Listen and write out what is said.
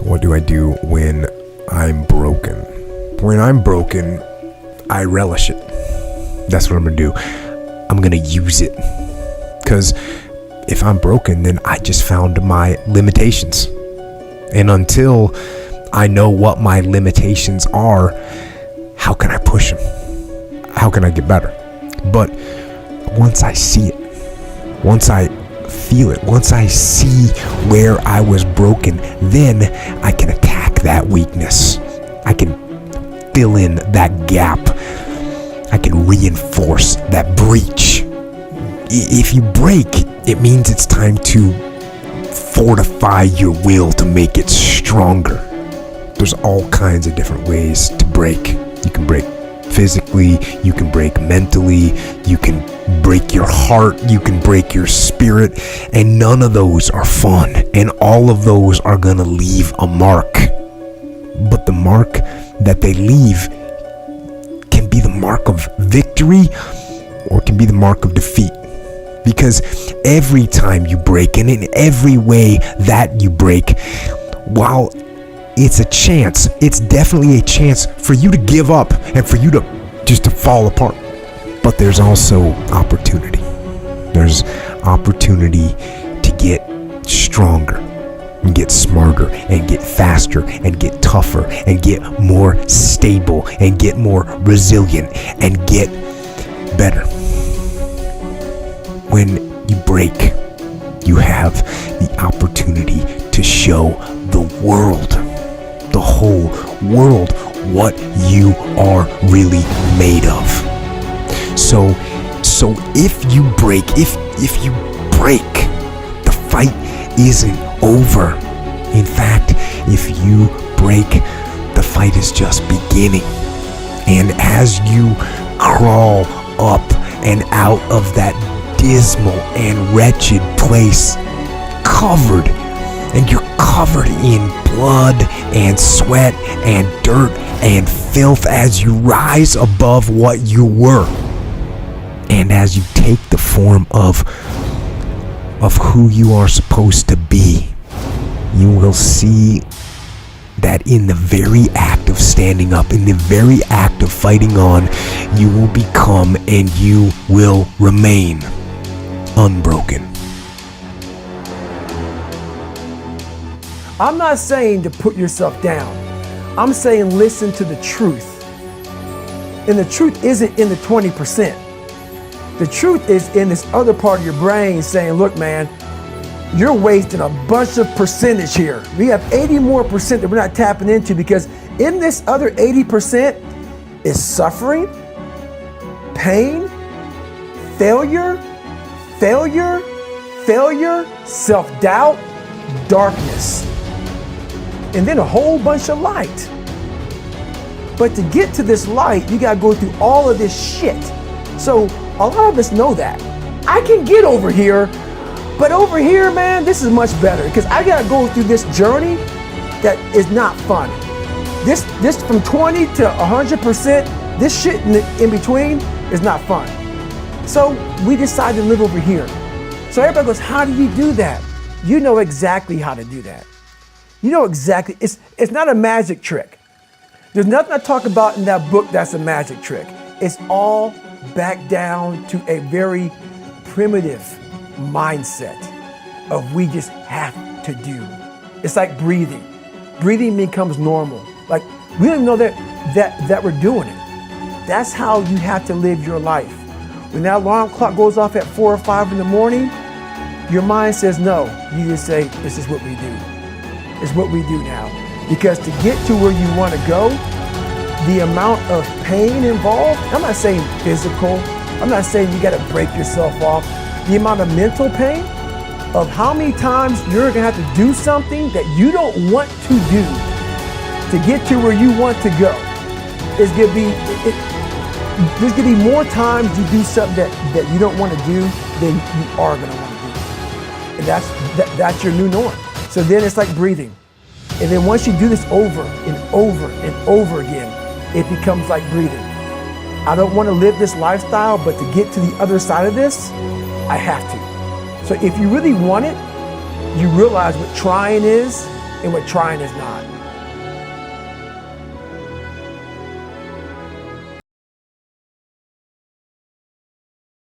What do I do when I'm broken? When I'm broken, I relish it. That's what I'm gonna do. I'm gonna use it. Because if I'm broken, then I just found my limitations. And until I know what my limitations are, how can I push them? How can I get better? But once I see it, once I feel it, once I see where I was broken, then I can attack that weakness. I can fill in that gap. I can reinforce that breach. If you break, it means it's time to fortify your will to make it stronger. There's all kinds of different ways to break. You can break physically, you can break mentally, you can break your heart, you can break your spirit, and none of those are fun, and all of those are gonna leave a mark. But the mark that they leave can be the mark of victory or it can be the mark of defeat. Because every time you break, and in every way that you break, while it's a chance, it's definitely a chance for you to give up and for you to just to fall apart. But there's also opportunity. There's opportunity to get stronger and get smarter and get faster and get tougher and get more stable and get more resilient and get better. When you break, you have the opportunity to show the world, the whole world, what you are really made of. So if you break, if you break, the fight isn't over. In fact, if you break, the fight is just beginning. And as you crawl up and out of that dismal and wretched place, covered, and you're covered in blood and sweat and dirt and filth as you rise above what you were, and as you take the form of who you are supposed to be, you will see that in the very act of standing up, in the very act of fighting on, you will become and you will remain unbroken. I'm not saying to put yourself down. I'm saying listen to the truth. And the truth isn't in the 20%. The truth is in this other part of your brain saying, look, man, you're wasting a bunch of percentage here. We have 80 more percent that we're not tapping into, because in this other 80% is suffering, pain, failure, self-doubt, darkness, and then a whole bunch of light. But to get to this light, you gotta go through all of this shit. So a lot of us know that. I can get over here, but over here, man, this is much better, because I gotta go through this journey that is not fun. This from 20 to 100%, this shit in between is not fun. So we decide to live over here. So everybody goes, how do you do that? You know exactly how to do that. You know exactly, it's not a magic trick. There's nothing I talk about in that book that's a magic trick. It's all back down to a very primitive mindset of we just have to do. It's like breathing. Breathing becomes normal. Like we don't even know that we're doing it. That's how you have to live your life. When that alarm clock goes off at 4 or 5 in the morning, your mind says no. You just say, this is what we do. It's what we do now. Because to get to where you want to go, the amount of pain involved, I'm not saying physical, I'm not saying you got to break yourself off. The amount of mental pain of how many times you're going to have to do something that you don't want to do to get to where you want to go is going to be, there's going to be more times you do something that you don't want to do than you are going to want to do. And that's your new norm. So then it's like breathing. And then once you do this over and over and over again, it becomes like breathing. I don't want to live this lifestyle, but to get to the other side of this, I have to. So if you really want it, you realize what trying is and what trying is not.